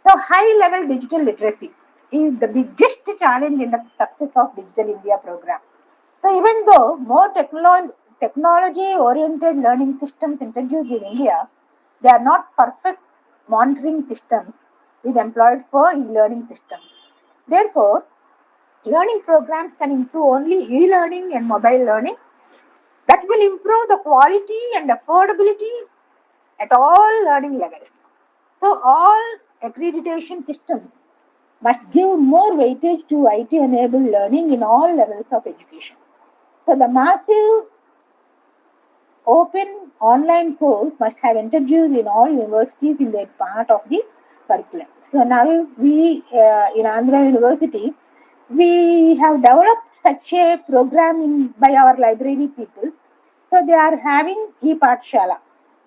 So high-level digital literacy is the biggest challenge in the success of Digital India program. So even though more technology-oriented learning systems introduced in India, they are not perfect monitoring systems is employed for e-learning systems. Therefore, learning programs can improve only e-learning and mobile learning. That will improve the quality and affordability at all learning levels. So all accreditation systems must give more weightage to IT-enabled learning in all levels of education. So the massive open online course must have introduced in all universities in their part of the curriculum. So now we in Andhra University, we have developed such a program by our library people. So they are having e-Pathshala.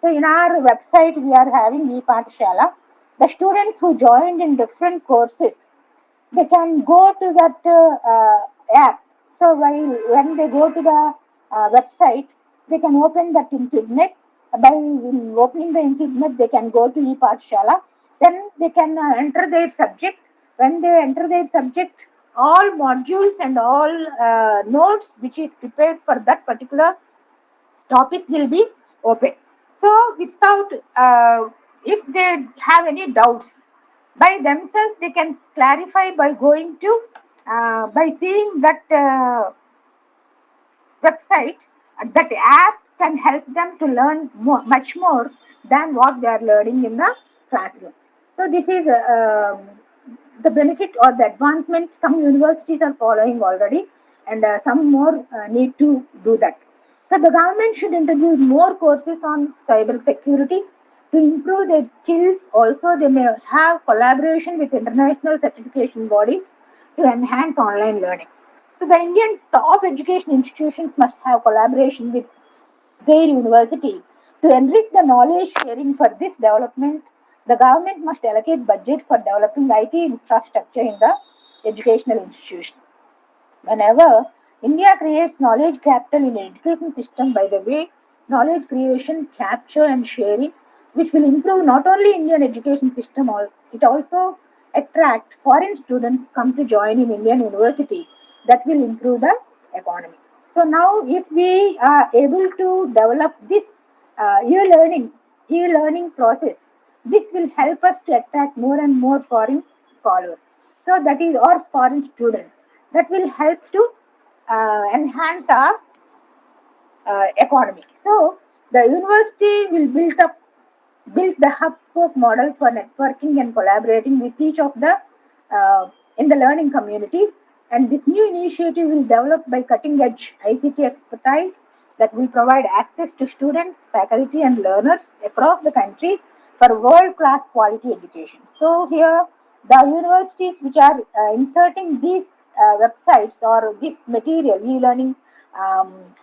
So in our website, we are having e-Pathshala. The students who joined in different courses, they can go to that app. So when they go to the website, they can open that internet. By opening the internet, they can go to ePathshala. Then they can enter their subject. When they enter their subject, all modules and all notes which is prepared for that particular topic will be open. So without, if they have any doubts, by themselves they can clarify by going to, by seeing that website, that app can help them to learn much more than what they are learning in the classroom. So this is the benefit or the advancement some universities are following already, and some more need to do that. So the government should introduce more courses on cyber security to improve their skills. Also, they may have collaboration with international certification bodies to enhance online learning. So the Indian top education institutions must have collaboration with their university to enrich the knowledge sharing for this development. The government must allocate budget for developing IT infrastructure in the educational institution. Whenever India creates knowledge capital in the education system, by the way, knowledge creation, capture, and sharing, which will improve not only Indian education system, it also attract foreign students come to join in Indian university. That will improve the economy. So now, if we are able to develop this e-learning process, this will help us to attract more and more foreign followers. So that is, or foreign students. That will help to enhance our economy. So the university will build the hub spoke model for networking and collaborating with each of the in the learning communities. And this new initiative will develop by cutting edge ICT expertise that will provide access to students, faculty, and learners across the country for world class quality education. So here, the universities which are inserting these websites or this material e-learning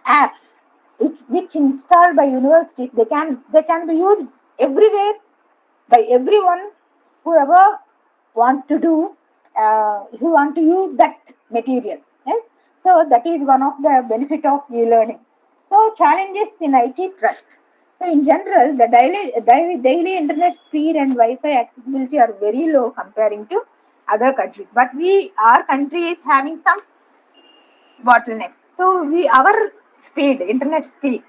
apps which installed by universities, they can be used everywhere by everyone whoever want to do who want to use that material. Yes? So that is one of the benefit of e-learning. So challenges in IT trust. So in general, the daily internet speed and Wi-Fi accessibility are very low comparing to other countries, but our country is having some bottlenecks. So our internet speed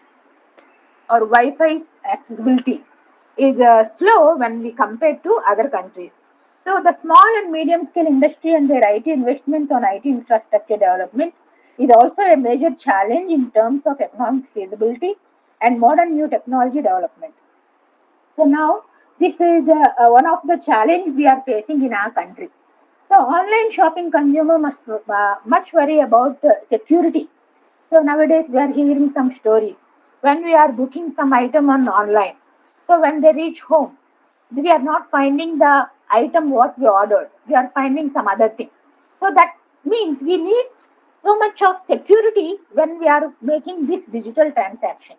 or Wi-Fi accessibility is slow when we compare to other countries. So the small and medium scale industry and their IT investments on IT infrastructure development is also a major challenge in terms of economic feasibility and modern new technology development. So now this is one of the challenge we are facing in our country. So online shopping consumer must much worry about security. So nowadays we are hearing some stories when we are booking some item on online. So when they reach home, we are not finding the item what we ordered. We are finding some other thing. So that means we need so much of security when we are making this digital transaction.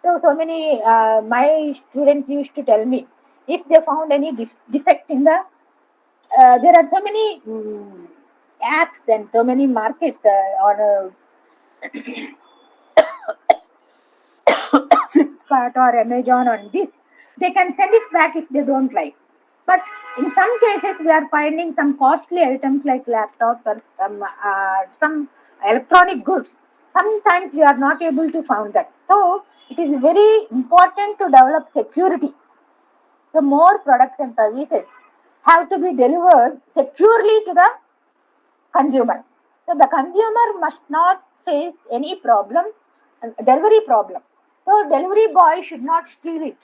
So many my students used to tell me if they found any defect in the there are so many apps and so many markets on Flipkart or Amazon on this, they can send it back if they don't like. But in some cases, we are finding some costly items like laptops or some electronic goods. Sometimes we are not able to find that. So it is very important to develop security. The more products and services have to be delivered securely to the consumer. So the consumer must not face any problem, delivery problem. So delivery boy should not steal it.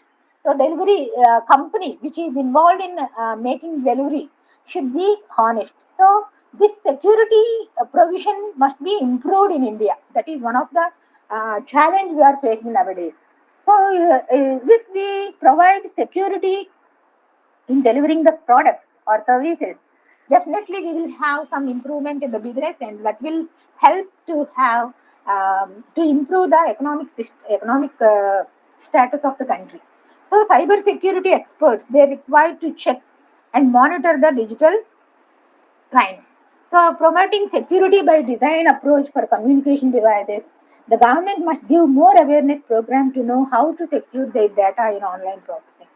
So delivery company which is involved in making delivery should be honest. So this security provision must be improved in India. That is one of the challenge we are facing nowadays. So if we provide security in delivering the products or services, definitely we will have some improvement in the business, and that will help to have to improve the economic status of the country. So cyber security experts, they are required to check and monitor the digital crimes. So promoting security by design approach for communication devices, the government must give more awareness program to know how to secure their data in online processing.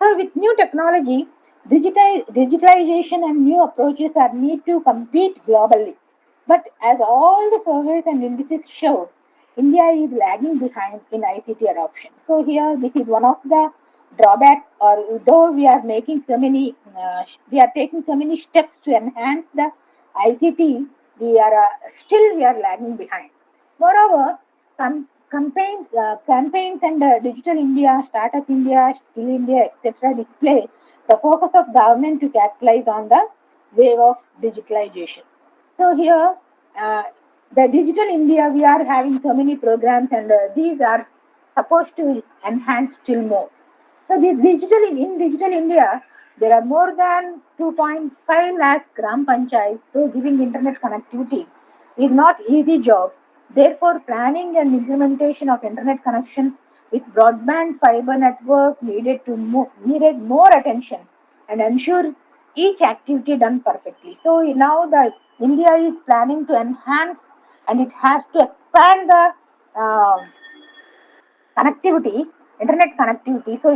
So with new technology, digitalization and new approaches are need to compete globally. But as all the surveys and indices show, India is lagging behind in ICT adoption. So here, this is one of the drawback. Or though we are taking so many steps to enhance the ICT, we are lagging behind. Moreover, campaigns and Digital India, Startup India, Skill India, etc. display the focus of government to capitalize on the wave of digitalization. So here, uh, the Digital India, we are having so many programs, and these are supposed to enhance still more. So this in Digital India, there are more than 2.5 lakh gram panchayats. So giving internet connectivity is not easy job. Therefore, planning and implementation of internet connection with broadband fiber network needed more attention and ensure each activity done perfectly. So now the India is planning to enhance, and it has to expand the uh, connectivity, internet connectivity. So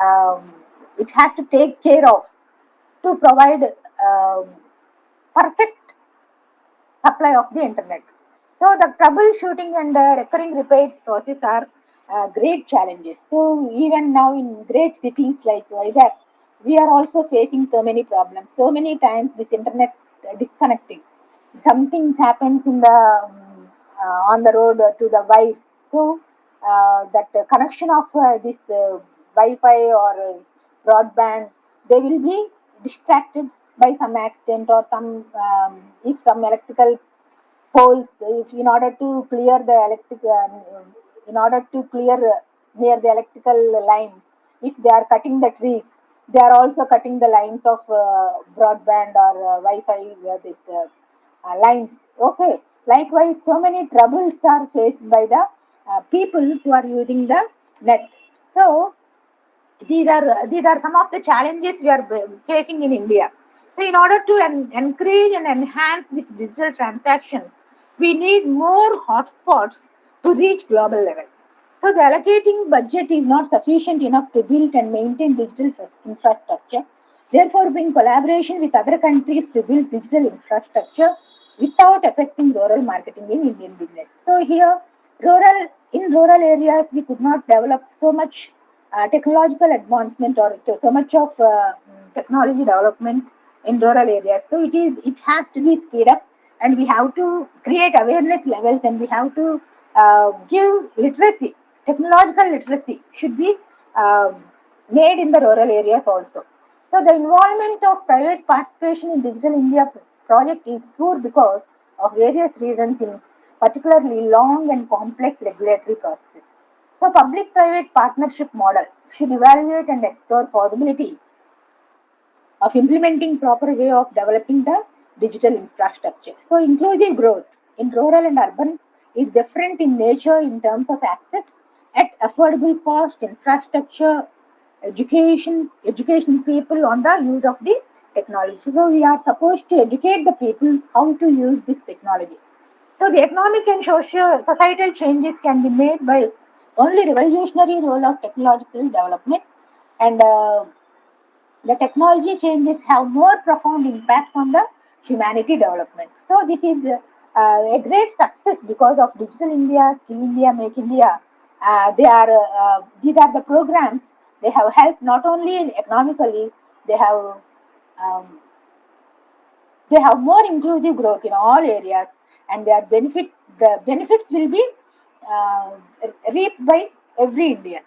um, it has to take care of to provide um, perfect supply of the internet. So the troubleshooting and recurring repairs process are great challenges. So even now in great cities like Vizag, we are also facing so many problems. So many times this internet disconnecting. Something happens in the on the road to the wires. So that connection of this Wi-Fi or broadband, they will be distracted by some accident or some if some electrical poles, if in order to clear the electric in order to clear near the electrical lines, if they are cutting the trees, they are also cutting the lines of broadband or Wi-Fi this lines. Okay, likewise so many troubles are faced by the people who are using the net. So these are some of the challenges we are facing in India. So, in order to encourage and enhance this digital transaction, we need more hotspots to reach global level. So, the allocating budget is not sufficient enough to build and maintain digital infrastructure. Therefore, bring collaboration with other countries to build digital infrastructure without affecting rural marketing in Indian business. So, here, rural areas, we could not develop so much technological advancement or so much of technology development in rural areas. So it has to be speed up, and we have to create awareness levels, and we have to give literacy, technological literacy should be made in the rural areas also. So the involvement of private participation in Digital India project is poor because of various reasons, in particularly long and complex regulatory processes. So public-private partnership model should evaluate and explore possibility of implementing proper way of developing the digital infrastructure. So inclusive growth in rural and urban is different in nature in terms of access at affordable cost, infrastructure, education people on the use of the technology. So we are supposed to educate the people how to use this technology. So the economic and societal changes can be made by only revolutionary role of technological development, and the technology changes have more profound impacts on the humanity development. So this is a great success because of Digital India, Skill India, Make India. These are the programs. They have helped not only economically, they have um, they have more inclusive growth in all areas, and the benefits will be uh, reaped by every Indian.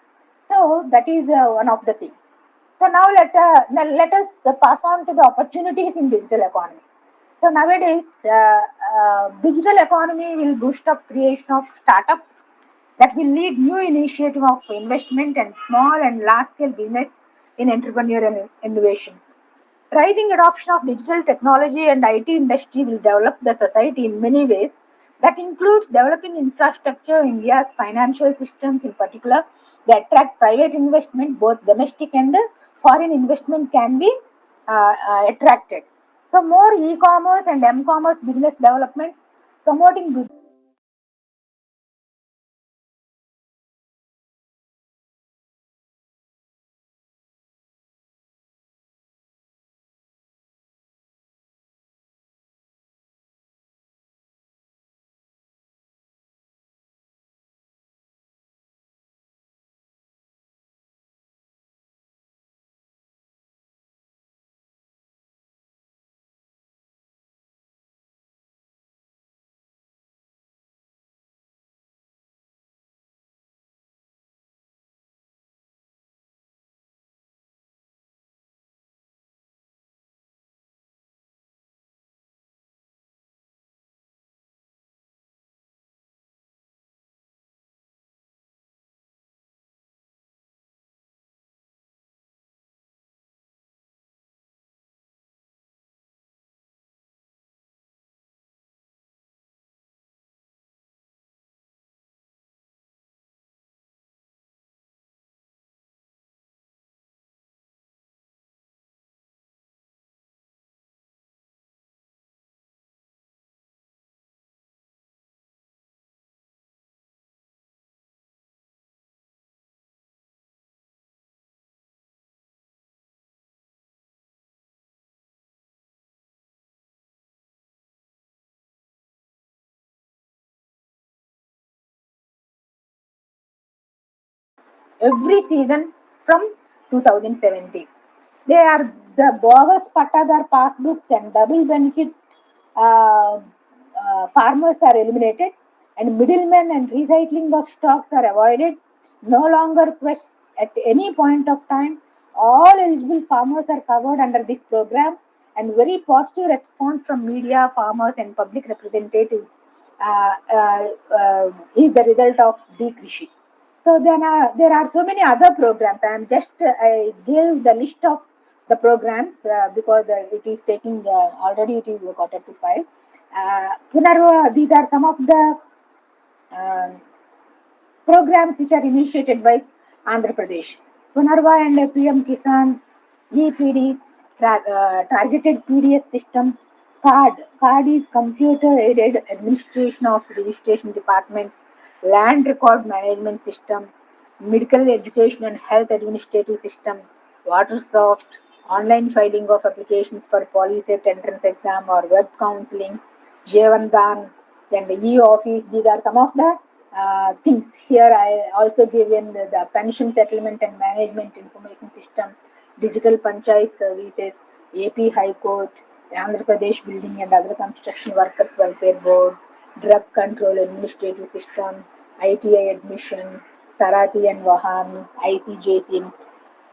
So that is one of the things. So now let us pass on to the opportunities in digital economy. So nowadays, digital economy will boost up creation of startups that will lead new initiative of investment and small and large scale business in entrepreneurial innovations. Rising adoption of digital technology and IT industry will develop the society in many ways. That includes developing infrastructure, India's financial systems in particular, that attract private investment, both domestic and foreign investment can be attracted. So more e-commerce and m-commerce business development, promoting every season from 2017. They are the bogus patadar passbooks and double benefit uh, farmers are eliminated, and middlemen and recycling of stocks are avoided. No longer quests at any point of time. All eligible farmers are covered under this program, and very positive response from media, farmers, and public representatives is the result of the Krishi. So then there are so many other programs. I gave the list of the programs because it is taking already it is quarter to 5. Punarva, these are some of the uh, programs which are initiated by Andhra Pradesh. Punarva and PM Kisan, EPD, targeted PDS system, CARD. CARD is computer aided administration of registration departments, land record management system, medical education and health administrative system, WaterSoft, online filing of applications for police entrance exam or web counseling, Jevandan, and e-office. These are some of the things. Here I also give in the pension settlement and management information system, digital panchayat services, AP High Court, Andhra Pradesh Building and Other Construction Workers Welfare Board, drug control administrative system, ITI admission, Tarati and Vahan, ICJC,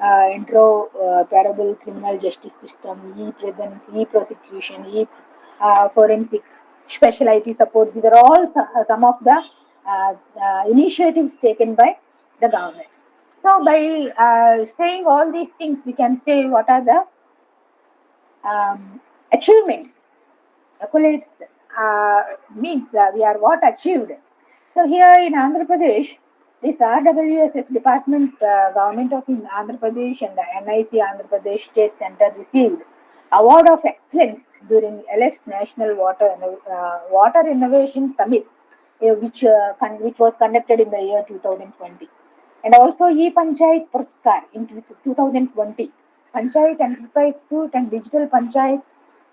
interoperable criminal justice system, e-prison, e-prosecution, e-forensics, special IT support. These are all some of the initiatives taken by the government. So, by saying all these things, we can say what are the achievements, accolades means that we are what achieved. So here in Andhra Pradesh, this RWSS department, government of Andhra Pradesh and the NIC Andhra Pradesh State Center received award of excellence during ELET's National Water Innovation Summit, which was conducted in the year 2020, and also E-Panchayat Puraskar in 2020. Panchayat Enterprise Suite and Digital Panchayat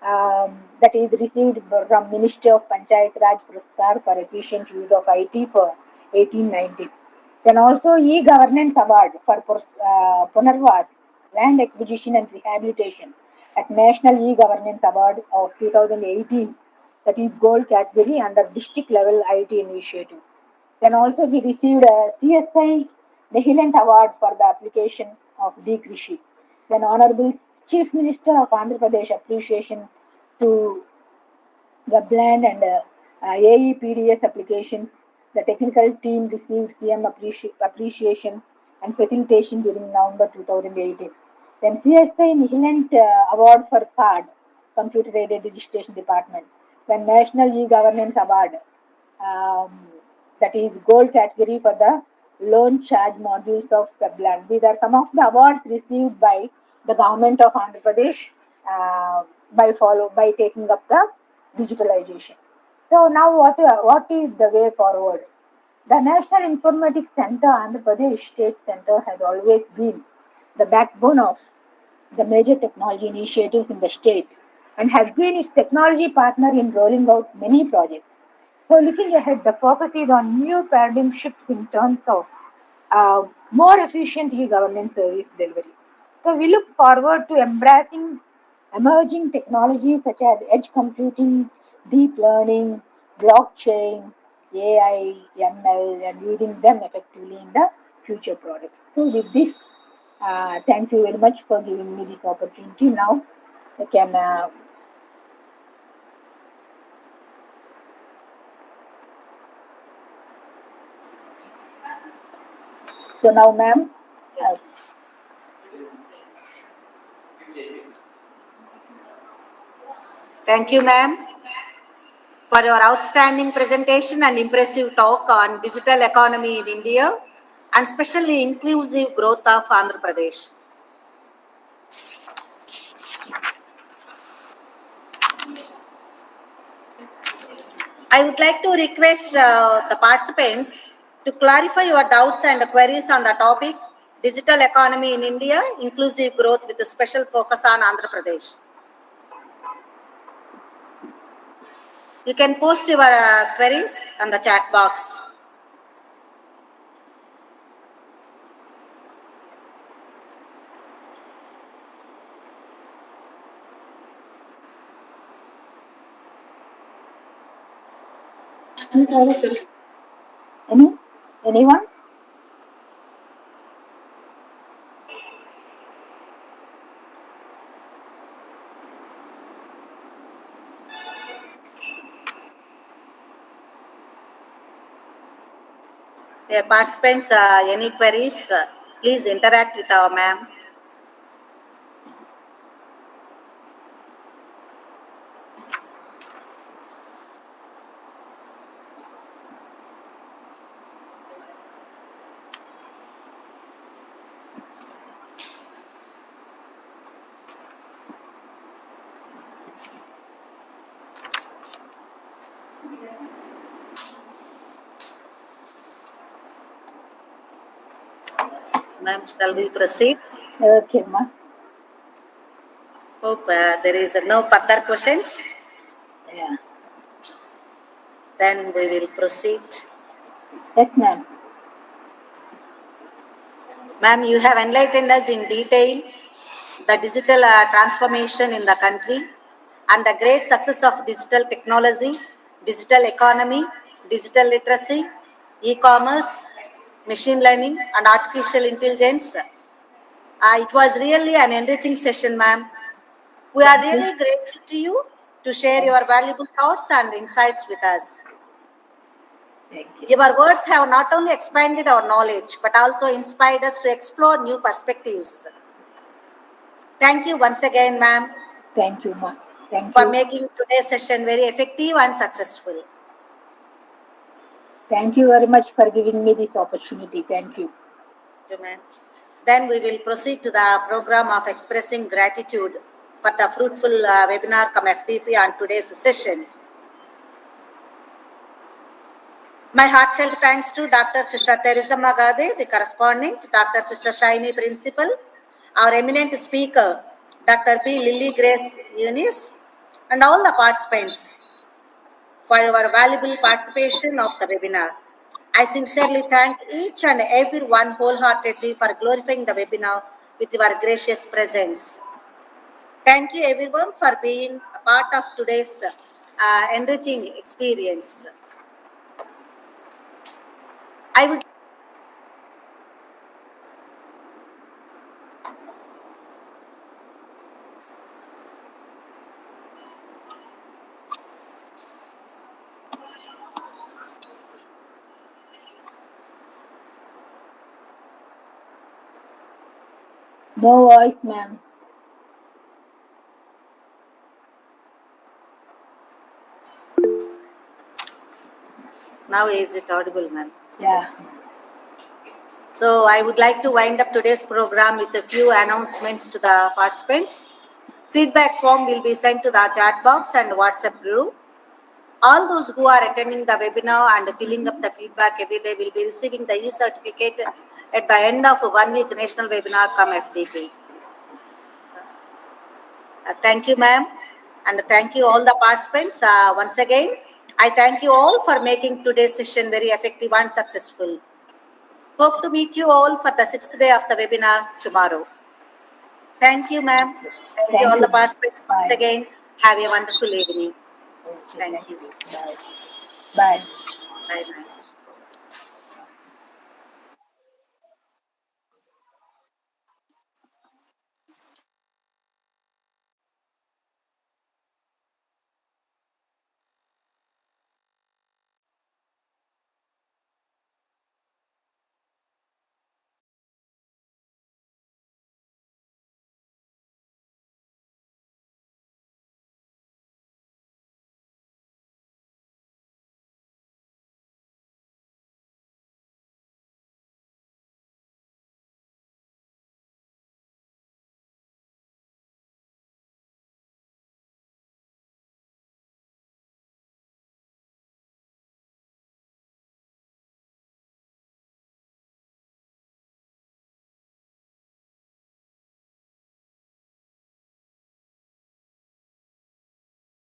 that is received from Ministry of Panchayat Raj Puraskar for efficient use of IT for 1819. Then also E-Governance Award for Punarvas, Land Acquisition and Rehabilitation at National E-Governance Award of 2018, that is gold category under district level IT initiative. Then also we received a CSI Nehilant Award for the application of Krishi. Then Honorable Chief Minister of Andhra Pradesh appreciation to the blend and AEPDS applications. The technical team received CM appreciation and facilitation during November 2018. Then CSI Nihilant Award for CARD, Computer Aided Registration Department. Then National E-Governance Award, that is gold category for the loan charge modules of the blend. These are some of the awards received by the government of Andhra Pradesh by taking up the digitalization. So now what is the way forward? The National Informatics Center, Andhra Pradesh State Center, has always been the backbone of the major technology initiatives in the state and has been its technology partner in rolling out many projects. So looking ahead, the focus is on new paradigm shifts in terms of more efficient e-governance service delivery. So we look forward to embracing emerging technologies such as edge computing, deep learning, blockchain, AI, ML, and using them effectively in the future products. So with this, thank you very much for giving me this opportunity. Now I can so now, ma'am. Thank you, ma'am, for your outstanding presentation and impressive talk on digital economy in India and especially inclusive growth of Andhra Pradesh. I would like to request the participants to clarify your doubts and queries on the topic digital economy in India, inclusive growth with a special focus on Andhra Pradesh. You can post your queries on the chat box. Anyone? Dear participants, any queries, please interact with our ma'am. Ma'am, shall we proceed? Okay, ma. Hope there is no further questions. Yeah. Then we will proceed. Yes, ma'am. Ma'am, you have enlightened us in detail the digital transformation in the country and the great success of digital technology, digital economy, digital literacy, e-commerce, machine learning, and artificial intelligence. It was really an enriching session, ma'am. We are Thank you. really grateful to you to share your valuable thoughts and insights with us. Thank you. Your words have not only expanded our knowledge but also inspired us to explore new perspectives. Thank you once again, ma'am, Thank you, ma. Thank for you. making today's session very effective and successful. Thank you very much for giving me this opportunity. Thank you. Thank you, ma'am. Then we will proceed to the program of expressing gratitude for the fruitful webinar come FDP on today's session. My heartfelt thanks to Dr. Sister Teresa Magade, the correspondent, Dr. Sister Shaini, principal, our eminent speaker, Dr. P. Lily Grace Eunice, and all the participants for your valuable participation of the webinar. I sincerely thank each and every one wholeheartedly for glorifying the webinar with your gracious presence. Thank you everyone for being a part of today's enriching experience. I would No voice, ma'am. now is it audible, ma'am? Yeah. Yes. So I would like to wind up today's program with a few announcements to the participants. Feedback form will be sent to the chat box and WhatsApp group. All those who are attending the webinar and filling up the feedback every day will be receiving the e-certificate at the end of 1 week national webinar come FDP. Thank you, ma'am, and thank you all the participants. Once again, I thank you all for making today's session very effective and successful. Hope to meet you all for the 6th day of the webinar tomorrow. Thank you, ma'am. Thank you all the participants once Bye. again. Have a wonderful evening. Okay, Thank you. Bye. Bye. Bye, ma'am.